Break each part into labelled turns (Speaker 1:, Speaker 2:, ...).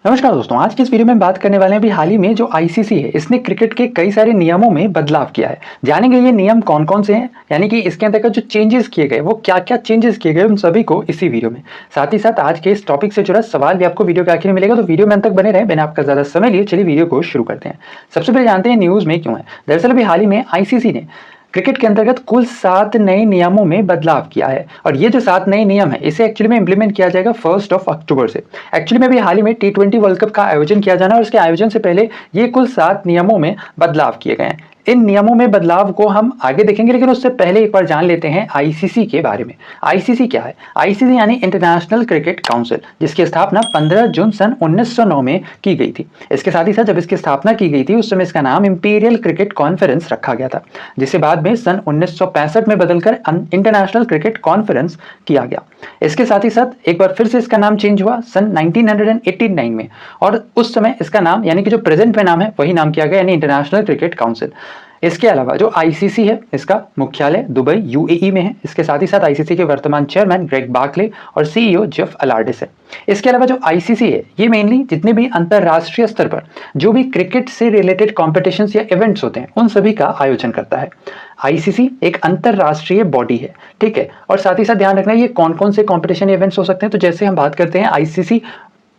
Speaker 1: नमस्कार दोस्तों, आज की इस वीडियो में बात करने वाले हैं अभी हाल ही में जो आईसीसी है इसने क्रिकेट के कई सारे नियमों में बदलाव किया है। जानेंगे ये नियम कौन कौन से हैं, यानी कि इसके अंतर्गत जो चेंजेस किए गए वो क्या क्या चेंजेस किए गए उन सभी को इसी वीडियो में। साथ ही साथ आज के इस टॉपिक से जुड़ा सवाल भी आपको वीडियो के आखिर में मिलेगा, तो वीडियो में अंत तक बने रहे। बिना आपका ज्यादा समय लिए चलिए वीडियो को शुरू करते हैं। सबसे पहले जानते हैं न्यूज में क्यों है। दरअसल अभी हाल ही में आईसीसी ने क्रिकेट के अंतर्गत कुल 7 नए नियमों में बदलाव किया है और ये जो 7 नए नियम है इसे एक्चुअली में इंप्लीमेंट किया जाएगा 1 अक्टूबर से। एक्चुअली में भी हाल ही में T20 वर्ल्ड कप का आयोजन किया जाना और उसके आयोजन से पहले ये कुल 7 नियमों में बदलाव किए गए हैं। इन नियमों में बदलाव को हम आगे देखेंगे, लेकिन उससे पहले एक बार जान लेते हैं आईसीसी के बारे में। आईसीसी क्या है? आईसीसी यानी इंटरनेशनल क्रिकेट काउंसिल, जिसकी स्थापना 15 जून सन 1909 में की गई थी। इसके साथ ही साथ जब इसकी स्थापना की गई थी उस समय इसका नाम इंपीरियल क्रिकेट कॉन्फ्रेंस रखा गया था, जिसे बाद में सन 1965 में बदलकर इंटरनेशनल क्रिकेट कॉन्फ्रेंस किया गया। इसके साथ ही साथ एक बार फिर से इसका नाम चेंज हुआ सन 1989 में, और उस समय इसका नाम यानी कि जो प्रेजेंट में नाम है वही नाम किया गया, यानी इंटरनेशनल क्रिकेट काउंसिल। इसके अलावा जो आईसीसी है इसका मुख्यालय दुबई यूएई में है। इसके साथ ही साथ आईसीसी के वर्तमान चेयरमैन ग्रेग बार्कले और सीईओ जेफ अलार्डिस है। इसके अलावा जो आईसीसी है ये मेनली जितने भी अंतरराष्ट्रीय स्तर पर जो भी क्रिकेट से रिलेटेड कॉम्पिटिशन्स या इवेंट्स होते हैं उन सभी का आयोजन करता है। आईसीसी एक अंतरराष्ट्रीय बॉडी है, ठीक है। और साथ ही साथ ध्यान रखना ये कौन कौन से कॉम्पिटिशन इवेंट्स हो सकते हैं। तो जैसे हम बात करते हैं आईसीसी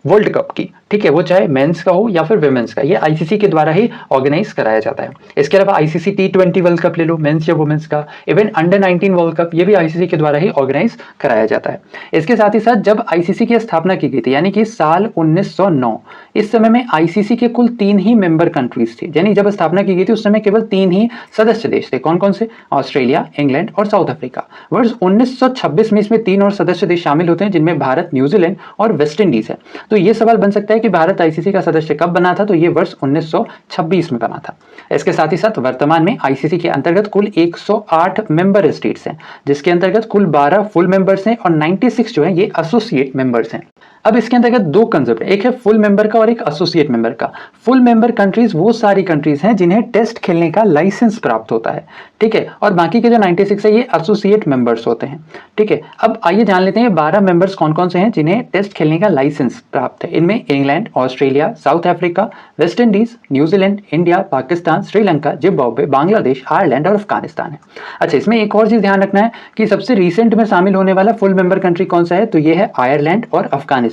Speaker 1: वर्ल्ड कप की, ठीक है, वो चाहे मेंस का हो या फिर विमेंस का, ये आईसीसी के द्वारा ही ऑर्गेनाइज कराया जाता है। इसके अलावा आईसीसी T20 वर्ल्ड कप ले लो, मेंस या वुमेन्स का, इवन अंडर 19 वर्ल्ड कप, ये भी आईसीसी के द्वारा ही ऑर्गेनाइज कराया जाता है। इसके साथ ही साथ जब आईसीसी की स्थापना की गई थी यानी कि साल 1909, इस समय में आईसीसी के कुल 3 ही मेंबर कंट्रीज थे। यानी जब स्थापना की गई थी उस समय केवल 3 ही सदस्य देश थे। कौन कौन से? ऑस्ट्रेलिया, इंग्लैंड और साउथ अफ्रीका। वर्ष 1926 में इसमें 3 और सदस्य देश शामिल होते हैं, जिनमें भारत, न्यूजीलैंड और वेस्ट इंडीज है। तो ये सवाल बन सकता है कि भारत आईसीसी का सदस्य कब बना था, तो ये वर्ष 1926 में बना था। इसके साथ ही साथ वर्तमान में आईसीसी के अंतर्गत कुल 108 मेंबर स्टेट्स हैं, जिसके अंतर्गत कुल 12 फुल मेंबर्स हैं और 96 जो है ये एसोसिएट मेंबर्स हैं। अब इसके अंतर्गत 2 कंसेप्ट है, एक है फुल मेंबर का और एक एसोसिएट मेंबर का। फुल मेंबर कंट्रीज वो सारी कंट्रीज हैं जिन्हें टेस्ट खेलने का लाइसेंस प्राप्त होता है, ठीक है, और बाकी के जो 96 है ये एसोसिएट मेंबर्स होते हैं, ठीक है। अब आइए जान लेते हैं 12 मेंबर्स कौन कौन से हैं जिन्हें टेस्ट खेलने का लाइसेंस प्राप्त है। इनमें England, Australia, south Africa, West Indies, New Zealand, India, Pakistan, Sri Lanka, Zimbabwe, Bangladesh, Ireland और अफगानिस्तान है। अच्छा, इसमें एक और चीज ध्यान रखना है कि सबसे रिसेंट में शामिल होने वाला फुल मेंबर कंट्री कौन सा है, तो ये है आयरलैंड और अफगानिस्तान।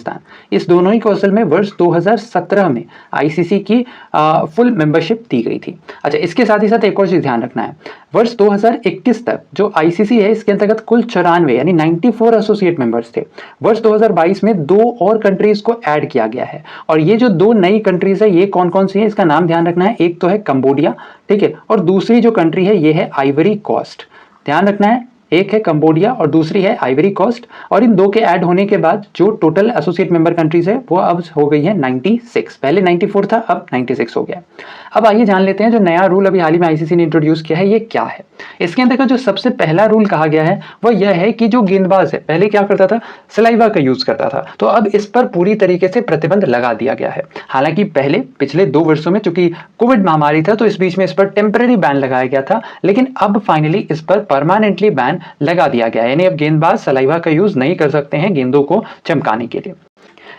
Speaker 1: इस दोनों ही को असल में वर्ष 2017 में आईसीसी की फुल मेंबरशिप दी गई थी। अच्छा, इसके साथ ही साथ एक और चीज ध्यान रखना है, वर्ष 2021 तक जो आईसीसी है इसके अंतर्गत कुल 94 यानी 94 एसोसिएट मेंबर्स थे। वर्ष 2022 में 2 और कंट्रीज को ऐड किया गया है, और ये जो 2 नई कंट्रीज है ये कौन कौन सी है इसका नाम ध्यान रखना है। एक तो है कंबोडिया, ठीक है, और दूसरी जो कंट्री है ये है आइवरी कोस्ट। ध्यान रखना है, एक है कंबोडिया और दूसरी है आइवरी कोस्ट, और इन 2 के ऐड होने के बाद जो टोटल एसोसिएट मेंबर कंट्रीज है वो अब हो गई है 96। पहले 94 था, अब 96 हो गया। अब आइए जान लेते हैं जो नया रूल अभी हाल ही में आईसीसी ने इंट्रोड्यूस किया है ये क्या है। इसके अंतर्गत जो सबसे पहला रूल कहा गया है वह यह है कि जो गेंदबाज है पहले क्या करता था, सलाइवा का यूज करता था, तो अब इस पर पूरी तरीके से प्रतिबंध लगा दिया गया है। हालांकि पहले पिछले 2 वर्षों में चूंकि कोविड महामारी था तो इस बीच में इस पर टेम्पररी बैन लगाया गया था, लेकिन अब फाइनली इस पर परमानेंटली बैन लगा दिया गया है। यानी अब गेंदबाज सलाइवा का यूज नहीं कर सकते हैं गेंदों को चमकाने के लिए।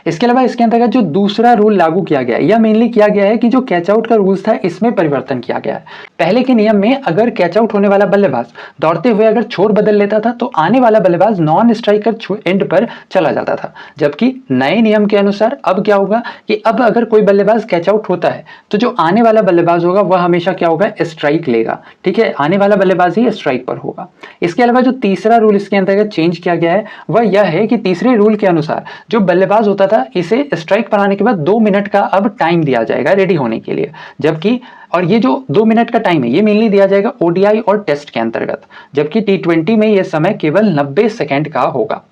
Speaker 1: इसके अलावा इसके अंतर्गत जो दूसरा रूल लागू किया गया है यह मेनली किया गया है कि जो कैच आउट का रूल्स था इसमें परिवर्तन किया गया है। पहले के नियम में अगर कैच आउट होने वाला बल्लेबाज दौड़ते हुए अगर छोर बदल लेता था तो आने वाला बल्लेबाज नॉन स्ट्राइकर एंड पर चला जाता था, जबकि नए नियम के अनुसार अब क्या होगा कि अब अगर कोई बल्लेबाज कैच आउट होता है तो जो आने वाला बल्लेबाज होगा वह हमेशा क्या होगा, स्ट्राइक लेगा, ठीक है, आने वाला बल्लेबाज ही स्ट्राइक पर होगा। इसके अलावा जो तीसरा रूल इसके अंतर्गत चेंज किया गया है वह यह है कि तीसरे रूल के अनुसार जो बल्लेबाज होता था इसे स्ट्राइक पर आने के बाद 2 मिनट का अब टाइम दिया जाएगा रेडी होने के लिए, जबकि और ये जो 2 मिनट का टाइम है ये मेनली दिया जाएगा ओडीआई और टेस्ट के अंतर्गत, जबकि T20 में यह समय केवल 90 सेकंड का होगा।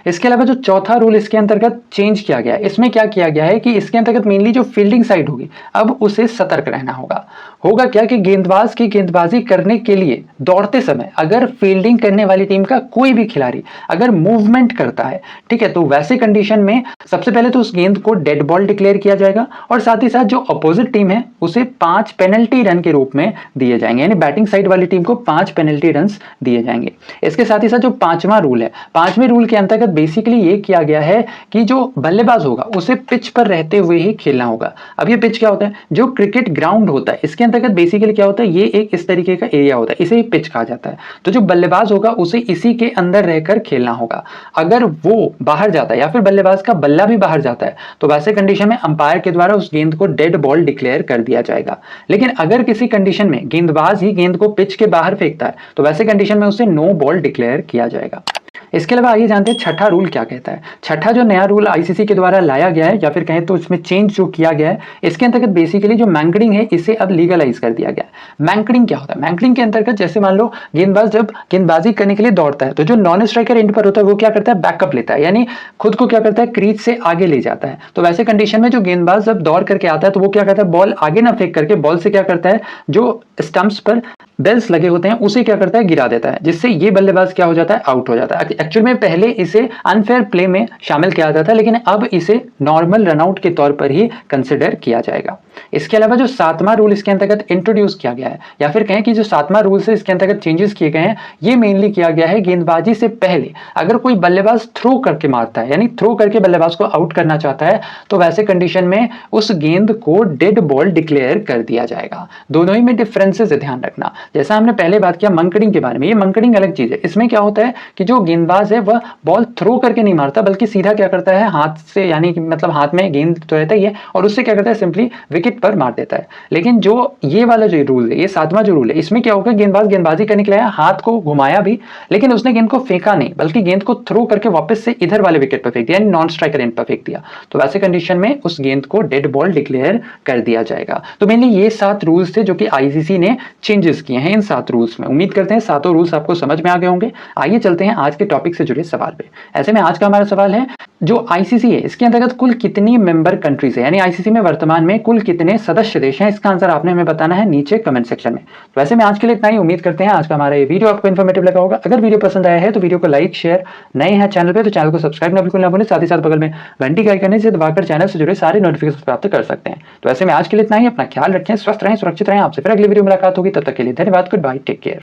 Speaker 1: इसके अलावा जो चौथा रूल इसके अंतर्गत चेंज किया गया है इसमें क्या किया गया है कि इसके अंतर्गत मेनली जो फील्डिंग साइड होगी अब उसे सतर्क रहना होगा। होगा क्या कि गेंदबाज की गेंदबाजी करने के लिए दौड़ते समय अगर फील्डिंग करने वाली टीम का कोई भी खिलाड़ी अगर मूवमेंट करता है, ठीक है, तो वैसे कंडीशन में सबसे पहले तो उस गेंद को डेड बॉल डिक्लेयर किया जाएगा और साथ ही साथ जो अपोजिट टीम है उसे 5 पेनल्टी रन के रूप में दिए जाएंगे, यानी बैटिंग साइड वाली टीम को 5 पेनल्टी रन दिए जाएंगे। इसके साथ ही साथ जो पांचवा रूल है, पांचवें रूल के अंतर्गत बेसिकली ये किया गया है कि जो बल्लेबाज होगा उसे पिच पर रहते हुए ही खेलना होगा। अब ये पिच क्या होता है, जो क्रिकेट ग्राउंड होता है इसके अंतर्गत बेसिकली क्या होता है, ये एक इस तरीके का एरिया होता है, इसे ही पिच कहा जाता है। तो जो बल्लेबाज होगा उसे इसी के अंदर रहकर खेलना होगा। अगर वो बाहर जाता है या फिर बल्लेबाज का बल्ला भी बाहर जाता है तो वैसे कंडीशन में अंपायर के द्वारा उस गेंद को डेड बॉल डिक्लेयर कर दिया जाएगा। लेकिन अगर किसी कंडीशन में गेंदबाज ही गेंद को पिच के बाहर फेंकता है तो वैसे कंडीशन में उसे नो बॉल डिक्लेयर किया जाएगा। इसके अलावा आइए जानते हैं छठा रूल क्या कहता है। छठा जो नया रूल आईसीसी के द्वारा लाया गया है या फिर कहें तो इसमें चेंज जो किया गया है, इसके अंतर्गत बेसिकली जो मैंकडिंग है इसे अब लीगलाइज कर दिया गया है। मैंकडिंग क्या होता है, मैंकडिंग के अंतर्गत जैसे मान लो गेंदबाज जब गेंदबाजी करने के लिए दौड़ता है तो जो नॉन स्ट्राइकर एंड पर होता है वो क्या करता है, बैकअप लेता है, यानी खुद को क्या करता है, क्रीज से आगे ले जाता है। तो वैसे कंडीशन में जो गेंदबाज जब दौड़ करके आता है तो वो क्या करता है, बॉल आगे ना फेंक करके बॉल से क्या करता है, जो स्टंप्स पर बेल्स लगे होते हैं उसे क्या करता है, गिरा देता है, जिससे ये बल्लेबाज क्या हो जाता है, आउट हो जाता है। एक्चुअल में पहले इसे अनफेयर प्ले में शामिल किया जाता था लेकिन अब इसे नॉर्मल रनआउट के तौर पर ही कंसिडर किया जाएगा। इसके अलावा जो सातवां रूल इसके अंतर्गत इंट्रोड्यूस किया गया है या फिर कहें कि जो सातवां रूल से इसके अंतर्गत चेंजेस किए गए हैं, ये मेनली किया गया है गेंदबाजी से पहले अगर कोई बल्लेबाज थ्रो करके मारता है, यानी थ्रो करके बल्लेबाज को आउट करना चाहता है, तो वैसे कंडीशन में उस गेंद को डेड बॉल डिक्लेयर कर दिया जाएगा। दोनों ही में डिफरेंसेस है, ध्यान रखना। जैसा हमने पहले बात किया मंकडिंग के बारे में, ये मंकडिंग अलग चीज है। इसमें क्या होता है कि जो गेंदबाज है वह बॉल थ्रो करके नहीं मारता बल्कि सीधा क्या करता है, हाथ से, यानी कि मतलब हाथ में गेंद तो रहता ही है और उससे क्या करता है, सिंपली विकेट पर मार देता है। लेकिन जो ये वाला जो रूल है, ये सातवां जो रूल है, इसमें क्या होगा, गेंदबाज गेंदबाजी करने के लिए हाथ को घुमाया भी लेकिन उसने गेंद को फेंका नहीं बल्कि गेंद को थ्रो करके वापस से इधर वाले विकेट पर फेंक दिया, यानी नॉन स्ट्राइकर एंड पर फेंक दिया, तो वैसे कंडीशन में उस गेंद को डेड बॉल डिक्लेयर कर दिया जाएगा। तो मेनली ये 7 रूल्स थे जो कि आईसीसी ने चेंजेस किए हैं इन 7 रूल्स में। उम्मीद करते हैं सातों रूल्स आपको समझ में आ गए होंगे। आइए चलते हैं आज के टॉपिक से जुड़े सवाल पे। ऐसे में आज का हमारा सवाल है, जो आईसीसी है इसके अंतर्गत कुल कितनी मेंबर कंट्रीज है, यानी आईसीसी में वर्तमान में कुल कितने सदस्य देश हैं, इसका आंसर आपने हमें बताना है नीचे कमेंट सेक्शन में। तो वैसे में आज के लिए इतना ही। उम्मीद करते हैं आज का हमारा ये वीडियो आपको इन्फॉर्मेटिव लगा होगा। अगर वीडियो पसंद आया है तो वीडियो को लाइक शेयर, नए हैं चैनल पे तो चैनल को सब्सक्राइब ना बिल्कुल ना भूलें, साथ ही साथ बगल में घंटी का आइकन है जिसे दबाकर चैनल से जुड़े सारे नोटिफिकेशन प्राप्त कर सकते हैं। तो वैसे में आज के लिए इतना ही। अपना ख्याल रखें, स्वस्थ रहें, सुरक्षित रहें। आपसे फिर अगली वीडियो मुलाकात होगी, तब तक के लिए धन्यवाद, गुड बाय, टेक केयर।